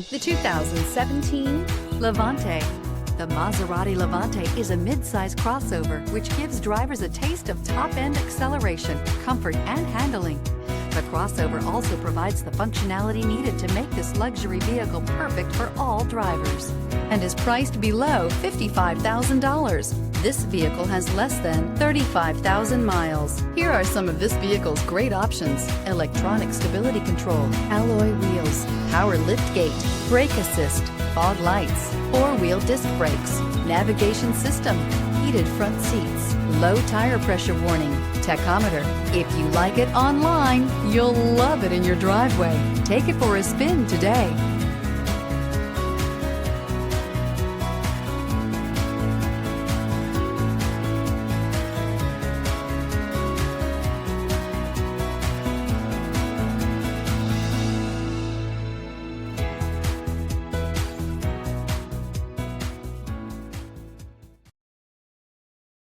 The 2017 Levante. The Maserati Levante is a mid-size crossover which gives drivers a taste of top-end acceleration, comfort, and handling. The crossover also provides the functionality needed to make this luxury vehicle perfect for all drivers and is priced below $55,000. This vehicle has less than 35,000 miles. Here are some of this vehicle's great options: electronic stability control, alloy wheels, power liftgate, brake assist, fog lights, four-wheel disc brakes, navigation system, heated front seats, low tire pressure warning, tachometer. If you like it online, you'll love it in your driveway. Take it for a spin today.